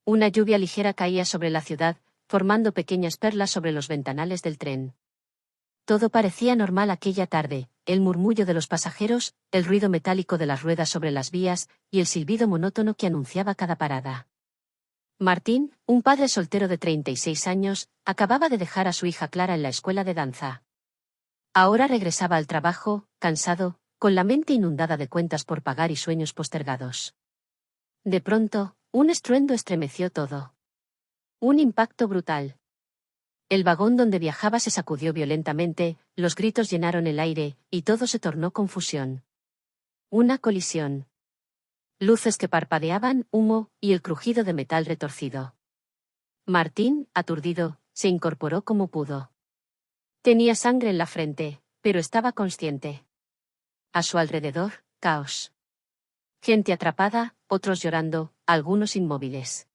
Una lluvia ligera caía sobre la ciudad, formando pequeñas perlas sobre los ventanales del tren. Todo parecía normal aquella tarde, el murmullo de los pasajeros, el ruido metálico de las ruedas sobre las vías, y el silbido monótono que anunciaba cada parada. Martín, un padre soltero de 36 años, acababa de dejar a su hija Clara en la escuela de danza. Ahora regresaba al trabajo, cansado, con la mente inundada de cuentas por pagar y sueños postergados. De pronto, un estruendo estremeció todo. Un impacto brutal. El vagón donde viajaba se sacudió violentamente, los gritos llenaron el aire, y todo se tornó confusión. Una colisión. Luces que parpadeaban, humo, y el crujido de metal retorcido. Martín, aturdido, se incorporó como pudo. Tenía sangre en la frente, pero estaba consciente. A su alrededor, caos. Gente atrapada, otros llorando, algunos inmóviles.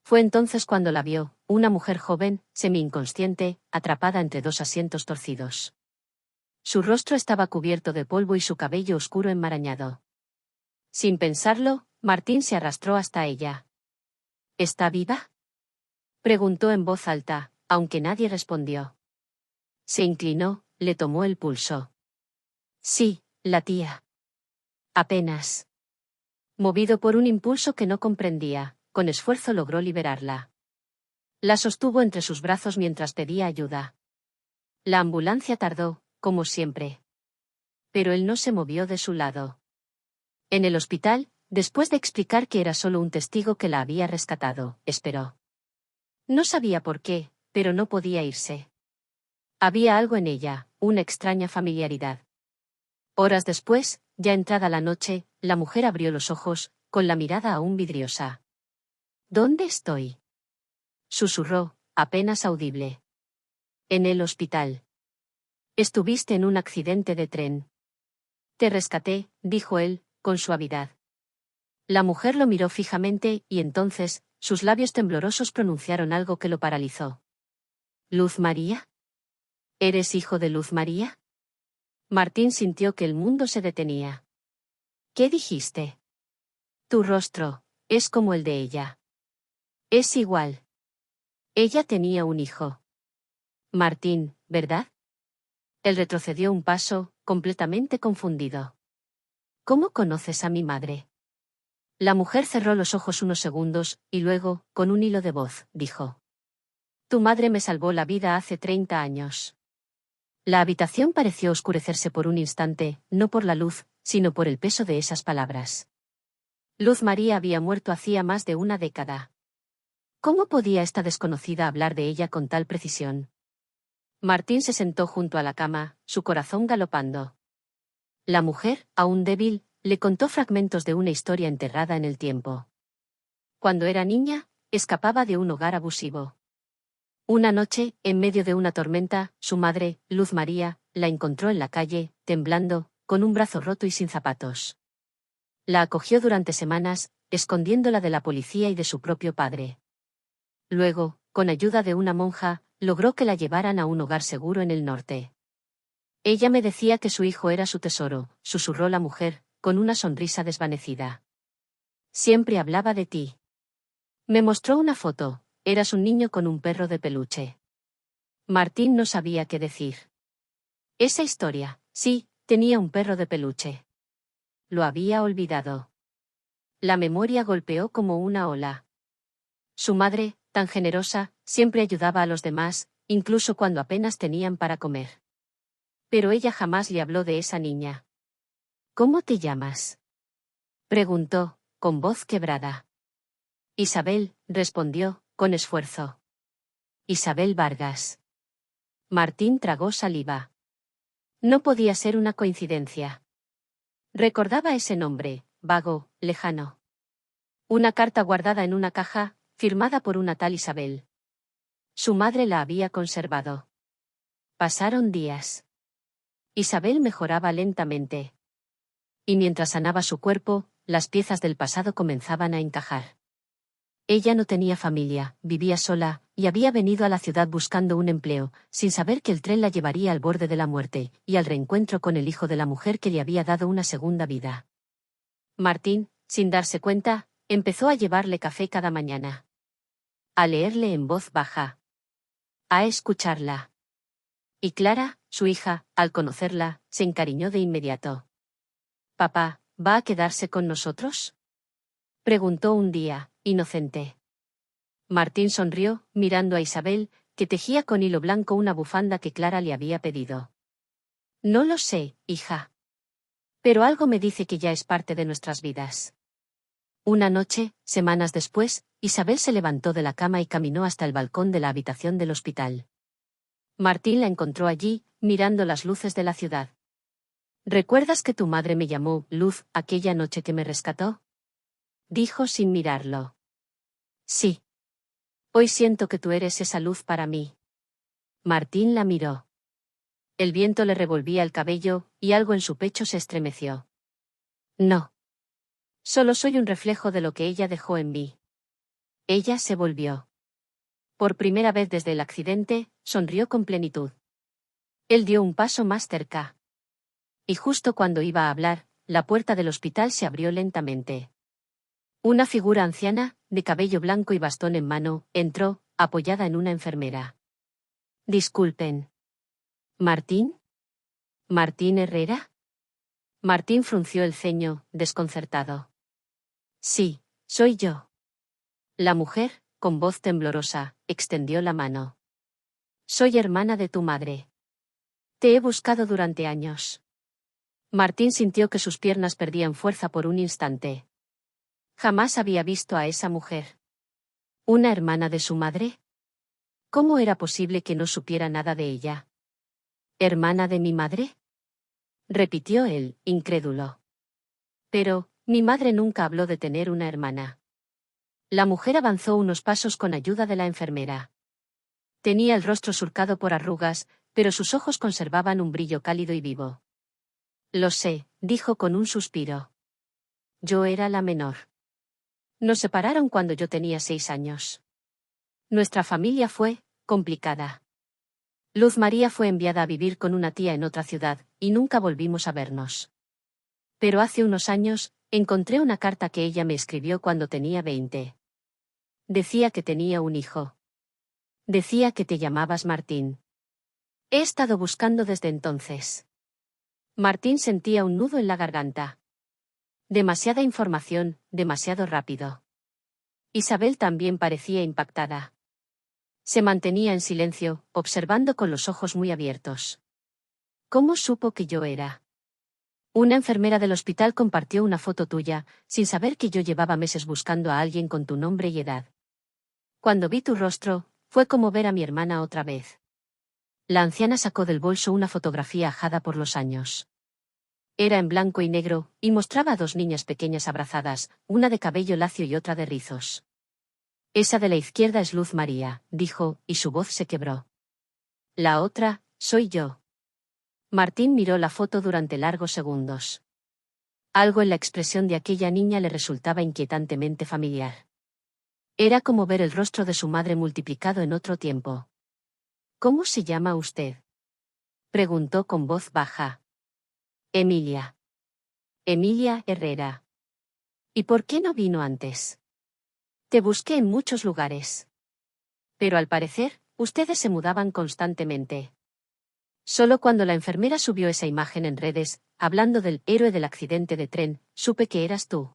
Fue entonces cuando la vio, una mujer joven, semi-inconsciente, atrapada entre dos asientos torcidos. Su rostro estaba cubierto de polvo y su cabello oscuro enmarañado. Sin pensarlo, Martín se arrastró hasta ella. ¿Está viva?, preguntó en voz alta, aunque nadie respondió. Se inclinó, le tomó el pulso. Sí, latía. Apenas. Movido por un impulso que no comprendía, con esfuerzo logró liberarla. La sostuvo entre sus brazos mientras pedía ayuda. La ambulancia tardó, como siempre. Pero él no se movió de su lado. En el hospital, después de explicar que era solo un testigo que la había rescatado, esperó. No sabía por qué, pero no podía irse. Había algo en ella, una extraña familiaridad. Horas después, ya entrada la noche, la mujer abrió los ojos, con la mirada aún vidriosa. ¿Dónde estoy?, susurró, apenas audible. En el hospital. Estuviste en un accidente de tren. Te rescaté, dijo él, con suavidad. La mujer lo miró fijamente, y entonces, sus labios temblorosos pronunciaron algo que lo paralizó. ¿Luz María? ¿Eres hijo de Luz María? Martín sintió que el mundo se detenía. ¿Qué dijiste? Tu rostro, es como el de ella. Es igual. Ella tenía un hijo. Martín, ¿verdad? Él retrocedió un paso, completamente confundido. ¿Cómo conoces a mi madre? La mujer cerró los ojos unos segundos, y luego, con un hilo de voz, dijo. Tu madre me salvó la vida hace 30 años. La habitación pareció oscurecerse por un instante, no por la luz, sino por el peso de esas palabras. Luz María había muerto hacía más de una década. ¿Cómo podía esta desconocida hablar de ella con tal precisión? Martín se sentó junto a la cama, su corazón galopando. La mujer, aún débil, le contó fragmentos de una historia enterrada en el tiempo. Cuando era niña, escapaba de un hogar abusivo. Una noche, en medio de una tormenta, su madre, Luz María, la encontró en la calle, temblando, con un brazo roto y sin zapatos. La acogió durante semanas, escondiéndola de la policía y de su propio padre. Luego, con ayuda de una monja, logró que la llevaran a un hogar seguro en el norte. Ella me decía que su hijo era su tesoro, susurró la mujer, con una sonrisa desvanecida. Siempre hablaba de ti. Me mostró una foto, eras un niño con un perro de peluche. Martín no sabía qué decir. Esa historia, sí, tenía un perro de peluche. Lo había olvidado. La memoria golpeó como una ola. Su madre, tan generosa, siempre ayudaba a los demás, incluso cuando apenas tenían para comer. Pero ella jamás le habló de esa niña. ¿Cómo te llamas?, preguntó, con voz quebrada. Isabel, respondió, con esfuerzo. Isabel Vargas. Martín tragó saliva. No podía ser una coincidencia. Recordaba ese nombre, vago, lejano. Una carta guardada en una caja, firmada por una tal Isabel. Su madre la había conservado. Pasaron días. Isabel mejoraba lentamente. Y mientras sanaba su cuerpo, las piezas del pasado comenzaban a encajar. Ella no tenía familia, vivía sola, y había venido a la ciudad buscando un empleo, sin saber que el tren la llevaría al borde de la muerte, y al reencuentro con el hijo de la mujer que le había dado una segunda vida. Martín, sin darse cuenta, Empezó a llevarle café cada mañana. A leerle en voz baja. A escucharla. Y Clara, su hija, al conocerla, se encariñó de inmediato. «Papá, ¿va a quedarse con nosotros?», preguntó un día, inocente. Martín sonrió, mirando a Isabel, que tejía con hilo blanco una bufanda que Clara le había pedido. «No lo sé, hija. Pero algo me dice que ya es parte de nuestras vidas». Una noche, semanas después, Isabel se levantó de la cama y caminó hasta el balcón de la habitación del hospital. Martín la encontró allí, mirando las luces de la ciudad. «¿Recuerdas que tu madre me llamó Luz aquella noche que me rescató?», dijo sin mirarlo. «Sí. Hoy siento que tú eres esa luz para mí». Martín la miró. El viento le revolvía el cabello, y algo en su pecho se estremeció. «No. Solo soy un reflejo de lo que ella dejó en mí». Ella se volvió. Por primera vez desde el accidente, sonrió con plenitud. Él dio un paso más cerca. Y justo cuando iba a hablar, la puerta del hospital se abrió lentamente. Una figura anciana, de cabello blanco y bastón en mano, entró, apoyada en una enfermera. «Disculpen. ¿Martín? ¿Martín Herrera?». Martín frunció el ceño, desconcertado. «Sí, soy yo». La mujer, con voz temblorosa, extendió la mano. «Soy hermana de tu madre. Te he buscado durante años». Martín sintió que sus piernas perdían fuerza por un instante. Jamás había visto a esa mujer. ¿Una hermana de su madre? ¿Cómo era posible que no supiera nada de ella? ¿Hermana de mi madre?, repitió él, incrédulo. Pero, mi madre nunca habló de tener una hermana. La mujer avanzó unos pasos con ayuda de la enfermera. Tenía el rostro surcado por arrugas, pero sus ojos conservaban un brillo cálido y vivo. «Lo sé», dijo con un suspiro. «Yo era la menor. Nos separaron cuando yo tenía 6 años. Nuestra familia fue complicada. Luz María fue enviada a vivir con una tía en otra ciudad, y nunca volvimos a vernos. Pero hace unos años, encontré una carta que ella me escribió cuando tenía 20. Decía que tenía un hijo. Decía que te llamabas Martín. He estado buscando desde entonces». Martín sentía un nudo en la garganta. Demasiada información, demasiado rápido. Isabel también parecía impactada. Se mantenía en silencio, observando con los ojos muy abiertos. «¿Cómo supo que yo era?». «Una enfermera del hospital compartió una foto tuya, sin saber que yo llevaba meses buscando a alguien con tu nombre y edad. Cuando vi tu rostro, fue como ver a mi hermana otra vez». La anciana sacó del bolso una fotografía ajada por los años. Era en blanco y negro, y mostraba a 2 niñas pequeñas abrazadas, una de cabello lacio y otra de rizos. «Esa de la izquierda es Luz María», dijo, y su voz se quebró. «La otra, soy yo». Martín miró la foto durante largos segundos. Algo en la expresión de aquella niña le resultaba inquietantemente familiar. Era como ver el rostro de su madre multiplicado en otro tiempo. «¿Cómo se llama usted?», preguntó con voz baja. «Emilia. Emilia Herrera». «¿Y por qué no vino antes?». «Te busqué en muchos lugares. Pero al parecer, ustedes se mudaban constantemente». Solo cuando la enfermera subió esa imagen en redes, hablando del héroe del accidente de tren, supe que eras tú.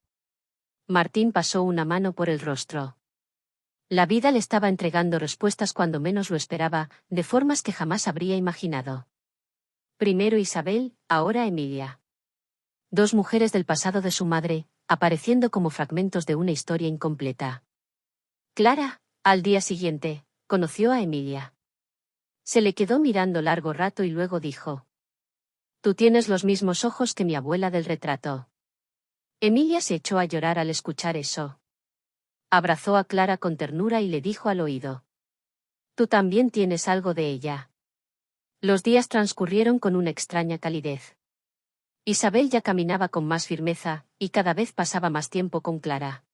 Martín pasó una mano por el rostro. La vida le estaba entregando respuestas cuando menos lo esperaba, de formas que jamás habría imaginado. Primero Isabel, ahora Emilia. 2 mujeres del pasado de su madre, apareciendo como fragmentos de una historia incompleta. Clara, al día siguiente, conoció a Emilia. Se le quedó mirando largo rato y luego dijo: «Tú tienes los mismos ojos que mi abuela del retrato». Emilia se echó a llorar al escuchar eso. Abrazó a Clara con ternura y le dijo al oído: «Tú también tienes algo de ella». Los días transcurrieron con una extraña calidez. Isabel ya caminaba con más firmeza, y cada vez pasaba más tiempo con Clara.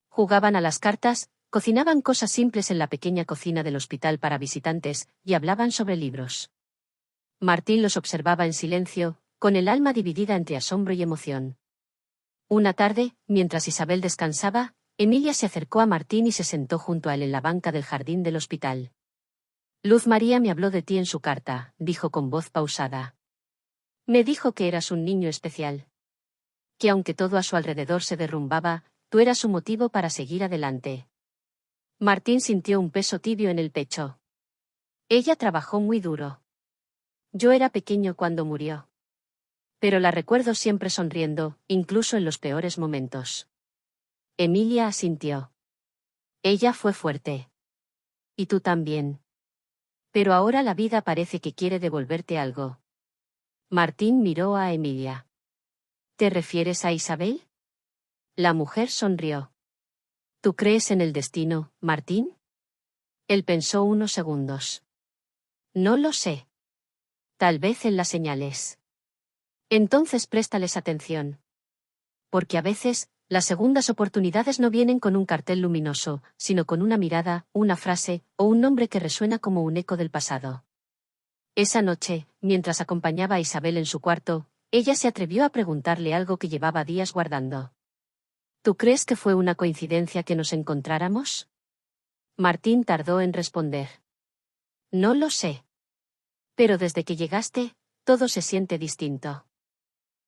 Jugaban a las cartas, cocinaban cosas simples en la pequeña cocina del hospital para visitantes, y hablaban sobre libros. Martín los observaba en silencio, con el alma dividida entre asombro y emoción. Una tarde, mientras Isabel descansaba, Emilia se acercó a Martín y se sentó junto a él en la banca del jardín del hospital. Luz María me habló de ti en su carta, dijo con voz pausada. Me dijo que eras un niño especial. Que aunque todo a su alrededor se derrumbaba, tú eras su motivo para seguir adelante. Martín sintió un peso tibio en el pecho. Ella trabajó muy duro. Yo era pequeño cuando murió. Pero la recuerdo siempre sonriendo, incluso en los peores momentos. Emilia asintió. Ella fue fuerte. Y tú también. Pero ahora la vida parece que quiere devolverte algo. Martín miró a Emilia. ¿Te refieres a Isabel? La mujer sonrió. ¿Tú crees en el destino, Martín? Él pensó unos segundos. No lo sé. Tal vez en las señales. Entonces préstales atención. Porque a veces, las segundas oportunidades no vienen con un cartel luminoso, sino con una mirada, una frase, o un nombre que resuena como un eco del pasado. Esa noche, mientras acompañaba a Isabel en su cuarto, ella se atrevió a preguntarle algo que llevaba días guardando. ¿Tú crees que fue una coincidencia que nos encontráramos? Martín tardó en responder. No lo sé. Pero desde que llegaste, todo se siente distinto.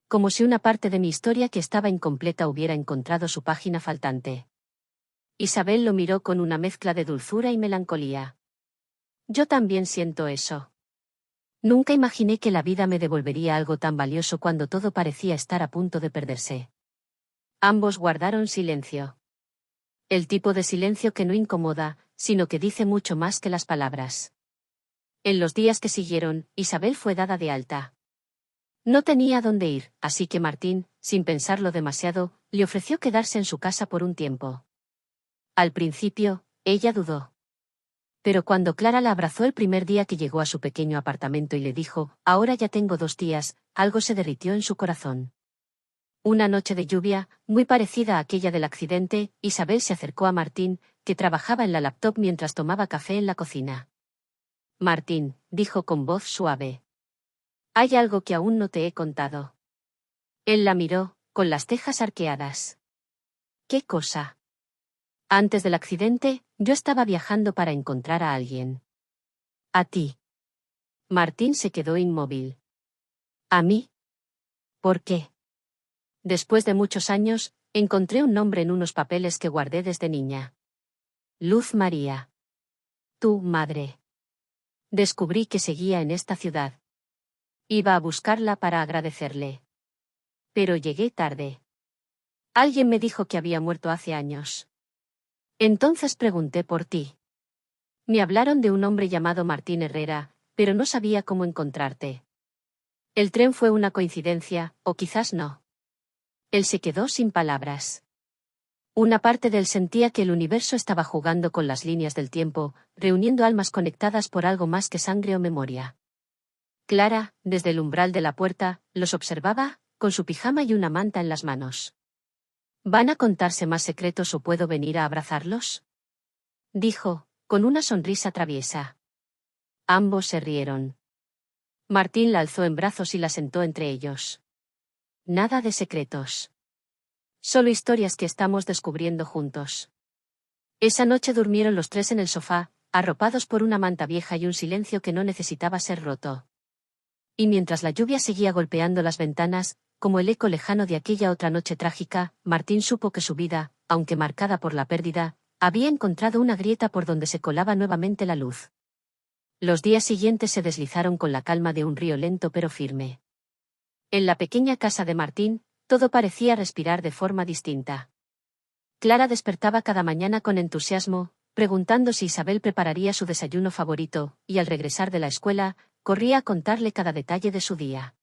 Como si una parte de mi historia que estaba incompleta hubiera encontrado su página faltante. Isabel lo miró con una mezcla de dulzura y melancolía. Yo también siento eso. Nunca imaginé que la vida me devolvería algo tan valioso cuando todo parecía estar a punto de perderse. Ambos guardaron silencio. El tipo de silencio que no incomoda, sino que dice mucho más que las palabras. En los días que siguieron, Isabel fue dada de alta. No tenía dónde ir, así que Martín, sin pensarlo demasiado, le ofreció quedarse en su casa por un tiempo. Al principio, ella dudó. Pero cuando Clara la abrazó el primer día que llegó a su pequeño apartamento y le dijo, ahora ya tengo 2 días, algo se derritió en su corazón. Una noche de lluvia, muy parecida a aquella del accidente, Isabel se acercó a Martín, que trabajaba en la laptop mientras tomaba café en la cocina. Martín, dijo con voz suave. Hay algo que aún no te he contado. Él la miró, con las cejas arqueadas. ¿Qué cosa? Antes del accidente, yo estaba viajando para encontrar a alguien. ¿A ti? Martín se quedó inmóvil. ¿A mí? ¿Por qué? Después de muchos años, encontré un nombre en unos papeles que guardé desde niña. Luz María. Tu madre. Descubrí que seguía en esta ciudad. Iba a buscarla para agradecerle. Pero llegué tarde. Alguien me dijo que había muerto hace años. Entonces pregunté por ti. Me hablaron de un hombre llamado Martín Herrera, pero no sabía cómo encontrarte. El tren fue una coincidencia, o quizás no. Él se quedó sin palabras. Una parte de él sentía que el universo estaba jugando con las líneas del tiempo, reuniendo almas conectadas por algo más que sangre o memoria. Clara, desde el umbral de la puerta, los observaba, con su pijama y una manta en las manos. ¿Van a contarse más secretos o puedo venir a abrazarlos? Dijo, con una sonrisa traviesa. Ambos se rieron. Martín la alzó en brazos y la sentó entre ellos. Nada de secretos. Solo historias que estamos descubriendo juntos. Esa noche durmieron los 3 en el sofá, arropados por una manta vieja y un silencio que no necesitaba ser roto. Y mientras la lluvia seguía golpeando las ventanas, como el eco lejano de aquella otra noche trágica, Martín supo que su vida, aunque marcada por la pérdida, había encontrado una grieta por donde se colaba nuevamente la luz. Los días siguientes se deslizaron con la calma de un río lento pero firme. En la pequeña casa de Martín, todo parecía respirar de forma distinta. Clara despertaba cada mañana con entusiasmo, preguntando si Isabel prepararía su desayuno favorito, y al regresar de la escuela, corría a contarle cada detalle de su día.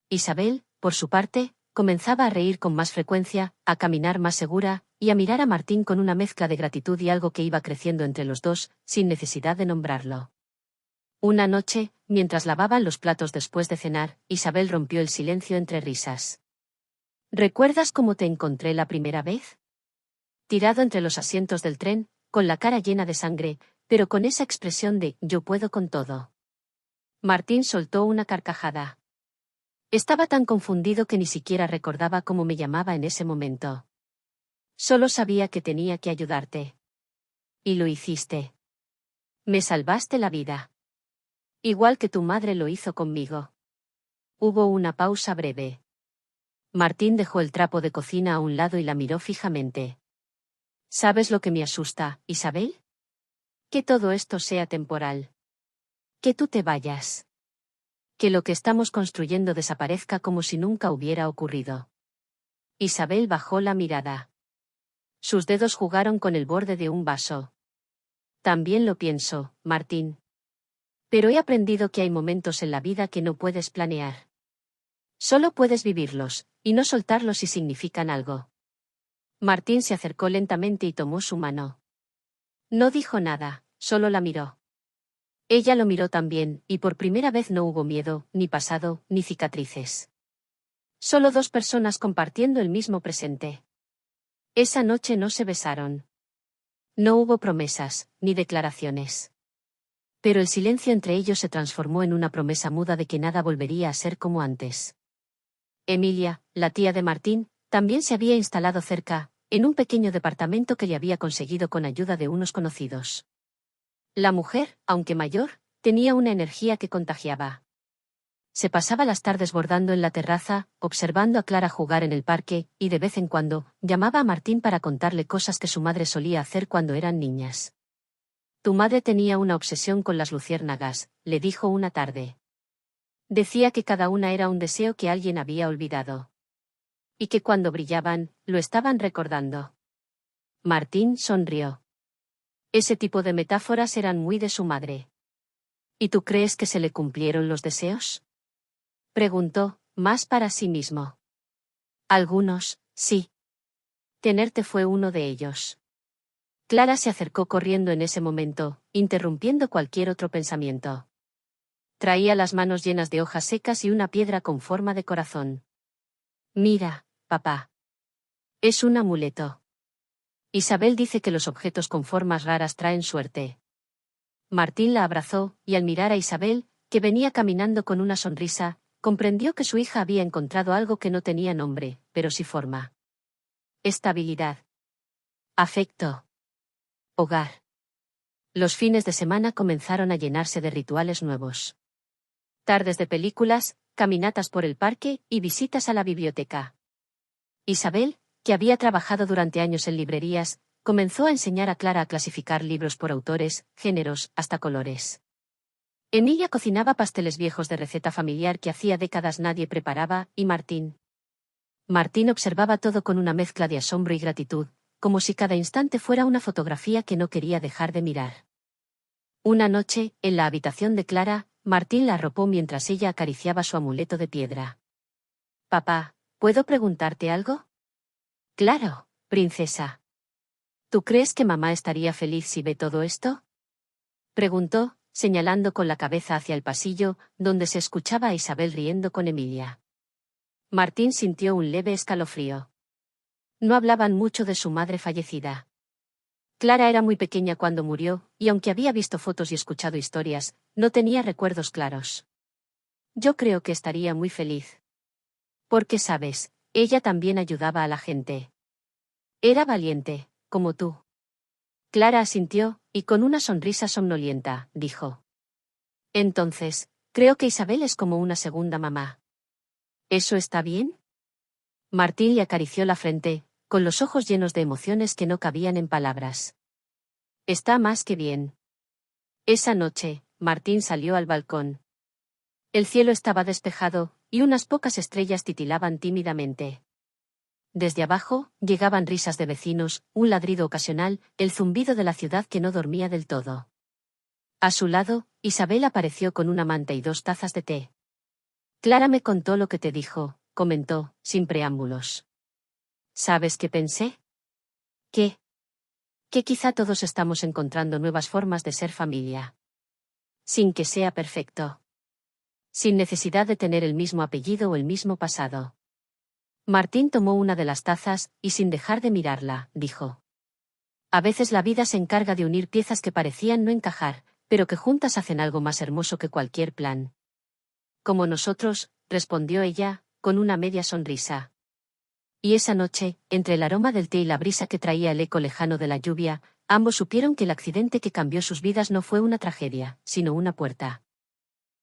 Isabel, por su parte, comenzaba a reír con más frecuencia, a caminar más segura, y a mirar a Martín con una mezcla de gratitud y algo que iba creciendo entre los dos, sin necesidad de nombrarlo. Una noche, mientras lavaban los platos después de cenar, Isabel rompió el silencio entre risas. ¿Recuerdas cómo te encontré la primera vez? Tirado entre los asientos del tren, con la cara llena de sangre, pero con esa expresión de «yo puedo con todo». Martín soltó una carcajada. Estaba tan confundido que ni siquiera recordaba cómo me llamaba en ese momento. Solo sabía que tenía que ayudarte. Y lo hiciste. Me salvaste la vida. Igual que tu madre lo hizo conmigo. Hubo una pausa breve. Martín dejó el trapo de cocina a un lado y la miró fijamente. ¿Sabes lo que me asusta, Isabel? Que todo esto sea temporal. Que tú te vayas. Que lo que estamos construyendo desaparezca como si nunca hubiera ocurrido. Isabel bajó la mirada. Sus dedos jugaron con el borde de un vaso. También lo pienso, Martín. Pero he aprendido que hay momentos en la vida que no puedes planear. Solo puedes vivirlos, y no soltarlos si significan algo. Martín se acercó lentamente y tomó su mano. No dijo nada, solo la miró. Ella lo miró también, y por primera vez no hubo miedo, ni pasado, ni cicatrices. Solo dos personas compartiendo el mismo presente. Esa noche no se besaron. No hubo promesas, ni declaraciones. Pero el silencio entre ellos se transformó en una promesa muda de que nada volvería a ser como antes. Emilia, la tía de Martín, también se había instalado cerca, en un pequeño departamento que le había conseguido con ayuda de unos conocidos. La mujer, aunque mayor, tenía una energía que contagiaba. Se pasaba las tardes bordando en la terraza, observando a Clara jugar en el parque, y de vez en cuando, llamaba a Martín para contarle cosas que su madre solía hacer cuando eran niñas. Tu madre tenía una obsesión con las luciérnagas, le dijo una tarde. Decía que cada una era un deseo que alguien había olvidado. Y que cuando brillaban, lo estaban recordando. Martín sonrió. Ese tipo de metáforas eran muy de su madre. ¿Y tú crees que se le cumplieron los deseos? Preguntó, más para sí mismo. Algunos, sí. Tenerte fue uno de ellos. Clara se acercó corriendo en ese momento, interrumpiendo cualquier otro pensamiento. Traía las manos llenas de hojas secas y una piedra con forma de corazón. Mira, papá. Es un amuleto. Isabel dice que los objetos con formas raras traen suerte. Martín la abrazó, y al mirar a Isabel, que venía caminando con una sonrisa, comprendió que su hija había encontrado algo que no tenía nombre, pero sí forma. Estabilidad. Afecto. Hogar. Los fines de semana comenzaron a llenarse de rituales nuevos. Tardes de películas, caminatas por el parque y visitas a la biblioteca. Isabel, que había trabajado durante años en librerías, comenzó a enseñar a Clara a clasificar libros por autores, géneros, hasta colores. Emilia cocinaba pasteles viejos de receta familiar que hacía décadas nadie preparaba, y Martín observaba todo con una mezcla de asombro y gratitud, como si cada instante fuera una fotografía que no quería dejar de mirar. Una noche, en la habitación de Clara, Martín la arropó mientras ella acariciaba su amuleto de piedra. Papá, ¿puedo preguntarte algo? Claro, princesa. ¿Tú crees que mamá estaría feliz si ve todo esto? Preguntó, señalando con la cabeza hacia el pasillo, donde se escuchaba a Isabel riendo con Emilia. Martín sintió un leve escalofrío. No hablaban mucho de su madre fallecida. Clara era muy pequeña cuando murió, y aunque había visto fotos y escuchado historias, no tenía recuerdos claros. Yo creo que estaría muy feliz. Porque sabes, ella también ayudaba a la gente. Era valiente, como tú. Clara asintió, y con una sonrisa somnolienta, dijo. Entonces, creo que Isabel es como una segunda mamá. ¿Eso está bien? Martín le acarició la frente, con los ojos llenos de emociones que no cabían en palabras. Está más que bien. Esa noche, Martín salió al balcón. El cielo estaba despejado, y unas pocas estrellas titilaban tímidamente. Desde abajo, llegaban risas de vecinos, un ladrido ocasional, el zumbido de la ciudad que no dormía del todo. A su lado, Isabel apareció con una manta y 2 tazas de té. Clara me contó lo que te dijo, comentó, sin preámbulos. ¿Sabes qué pensé? ¿Qué? Que quizá todos estamos encontrando nuevas formas de ser familia. Sin que sea perfecto. Sin necesidad de tener el mismo apellido o el mismo pasado. Martín tomó una de las tazas, y sin dejar de mirarla, dijo. A veces la vida se encarga de unir piezas que parecían no encajar, pero que juntas hacen algo más hermoso que cualquier plan. Como nosotros, respondió ella, con una media sonrisa. Y esa noche, entre el aroma del té y la brisa que traía el eco lejano de la lluvia, ambos supieron que el accidente que cambió sus vidas no fue una tragedia, sino una puerta.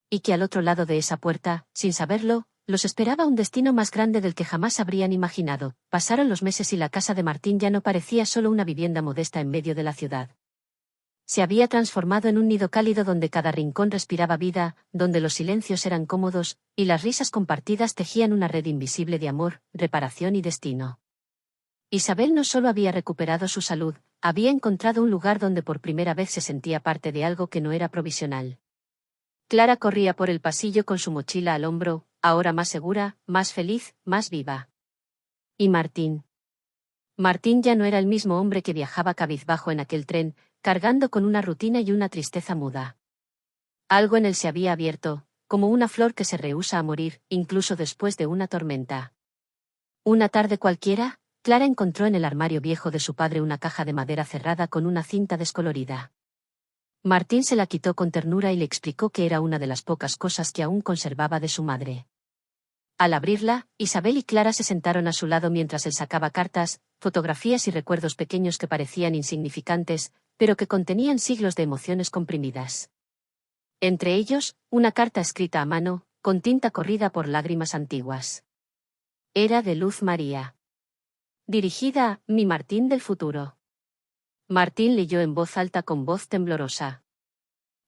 Y que al otro lado de esa puerta, sin saberlo, los esperaba un destino más grande del que jamás habrían imaginado. Pasaron los meses y la casa de Martín ya no parecía solo una vivienda modesta en medio de la ciudad. Se había transformado en un nido cálido donde cada rincón respiraba vida, donde los silencios eran cómodos, y las risas compartidas tejían una red invisible de amor, reparación y destino. Isabel no solo había recuperado su salud, había encontrado un lugar donde por primera vez se sentía parte de algo que no era provisional. Clara corría por el pasillo con su mochila al hombro, ahora más segura, más feliz, más viva. ¿Y Martín? Martín ya no era el mismo hombre que viajaba cabizbajo en aquel tren, cargando con una rutina y una tristeza muda. Algo en él se había abierto, como una flor que se rehúsa a morir, incluso después de una tormenta. Una tarde cualquiera, Clara encontró en el armario viejo de su padre una caja de madera cerrada con una cinta descolorida. Martín se la quitó con ternura y le explicó que era una de las pocas cosas que aún conservaba de su madre. Al abrirla, Isabel y Clara se sentaron a su lado mientras él sacaba cartas, fotografías y recuerdos pequeños que parecían insignificantes, pero que contenían siglos de emociones comprimidas. Entre ellos, una carta escrita a mano, con tinta corrida por lágrimas antiguas. Era de Luz María. Dirigida a mi Martín del futuro. Martín leyó en voz alta con voz temblorosa.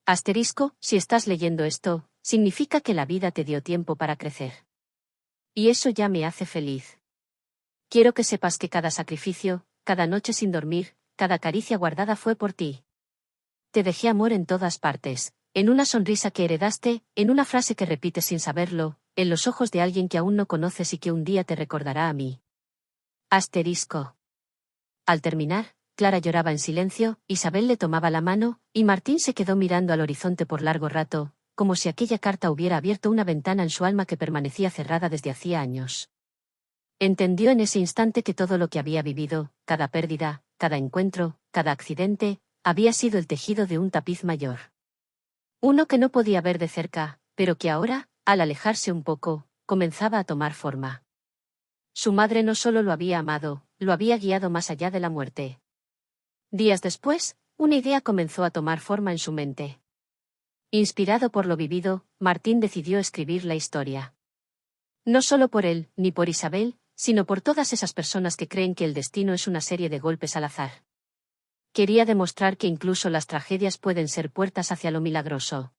Asterisco, si estás leyendo esto, significa que la vida te dio tiempo para crecer. Y eso ya me hace feliz. Quiero que sepas que cada sacrificio, cada noche sin dormir, cada caricia guardada fue por ti. Te dejé amor en todas partes, en una sonrisa que heredaste, en una frase que repites sin saberlo, en los ojos de alguien que aún no conoces y que un día te recordará a mí. Asterisco. Al terminar, Clara lloraba en silencio, Isabel le tomaba la mano, y Martín se quedó mirando al horizonte por largo rato, como si aquella carta hubiera abierto una ventana en su alma que permanecía cerrada desde hacía años. Entendió en ese instante que todo lo que había vivido, cada pérdida, cada encuentro, cada accidente, había sido el tejido de un tapiz mayor. Uno que no podía ver de cerca, pero que ahora, al alejarse un poco, comenzaba a tomar forma. Su madre no solo lo había amado, lo había guiado más allá de la muerte. Días después, una idea comenzó a tomar forma en su mente. Inspirado por lo vivido, Martín decidió escribir la historia. No solo por él, ni por Isabel, sino por todas esas personas que creen que el destino es una serie de golpes al azar. Quería demostrar que incluso las tragedias pueden ser puertas hacia lo milagroso.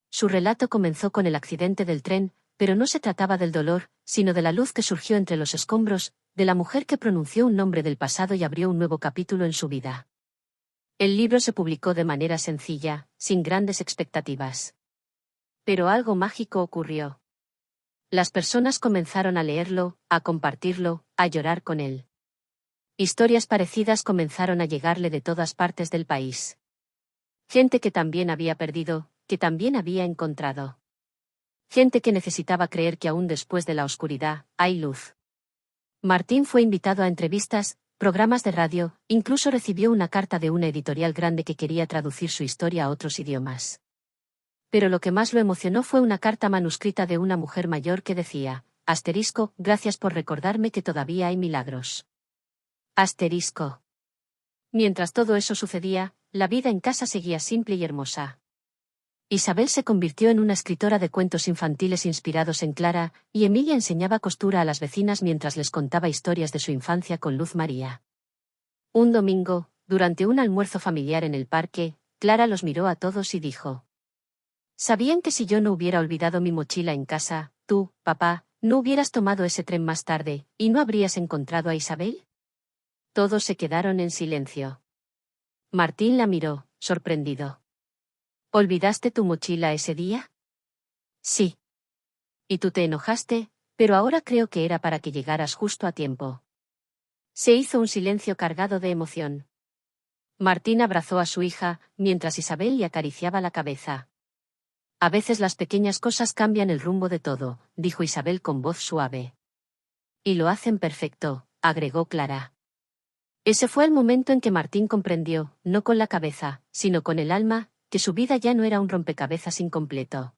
Su relato comenzó con el accidente del tren, pero no se trataba del dolor, sino de la luz que surgió entre los escombros, de la mujer que pronunció un nombre del pasado y abrió un nuevo capítulo en su vida. El libro se publicó de manera sencilla, sin grandes expectativas. Pero algo mágico ocurrió. Las personas comenzaron a leerlo, a compartirlo, a llorar con él. Historias parecidas comenzaron a llegarle de todas partes del país. Gente que también había perdido, que también había encontrado. Gente que necesitaba creer que aún después de la oscuridad, hay luz. Martín fue invitado a entrevistas, programas de radio, incluso recibió una carta de una editorial grande que quería traducir su historia a otros idiomas. Pero lo que más lo emocionó fue una carta manuscrita de una mujer mayor que decía, asterisco, gracias por recordarme que todavía hay milagros. Asterisco. Mientras todo eso sucedía, la vida en casa seguía simple y hermosa. Isabel se convirtió en una escritora de cuentos infantiles inspirados en Clara, y Emilia enseñaba costura a las vecinas mientras les contaba historias de su infancia con Luz María. Un domingo, durante un almuerzo familiar en el parque, Clara los miró a todos y dijo: ¿Sabían que si yo no hubiera olvidado mi mochila en casa, tú, papá, no hubieras tomado ese tren más tarde, y no habrías encontrado a Isabel? Todos se quedaron en silencio. Martín la miró, sorprendido. ¿Olvidaste tu mochila ese día? Sí. Y tú te enojaste, pero ahora creo que era para que llegaras justo a tiempo. Se hizo un silencio cargado de emoción. Martín abrazó a su hija, mientras Isabel le acariciaba la cabeza. A veces las pequeñas cosas cambian el rumbo de todo, dijo Isabel con voz suave. Y lo hacen perfecto, agregó Clara. Ese fue el momento en que Martín comprendió, no con la cabeza, sino con el alma, que su vida ya no era un rompecabezas incompleto.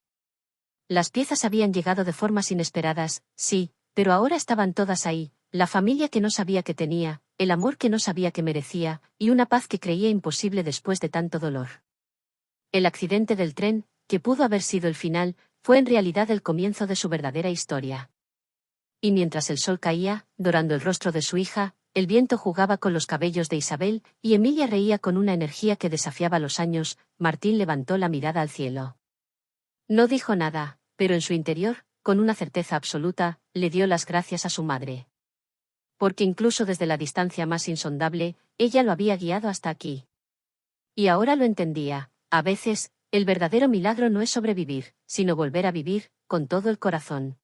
Las piezas habían llegado de formas inesperadas, sí, pero ahora estaban todas ahí, la familia que no sabía que tenía, el amor que no sabía que merecía, y una paz que creía imposible después de tanto dolor. El accidente del tren, que pudo haber sido el final, fue en realidad el comienzo de su verdadera historia. Y mientras el sol caía, dorando el rostro de su hija, el viento jugaba con los cabellos de Isabel, y Emilia reía con una energía que desafiaba los años, Martín levantó la mirada al cielo. No dijo nada, pero en su interior, con una certeza absoluta, le dio las gracias a su madre. Porque incluso desde la distancia más insondable, ella lo había guiado hasta aquí. Y ahora lo entendía, a veces, el verdadero milagro no es sobrevivir, sino volver a vivir, con todo el corazón.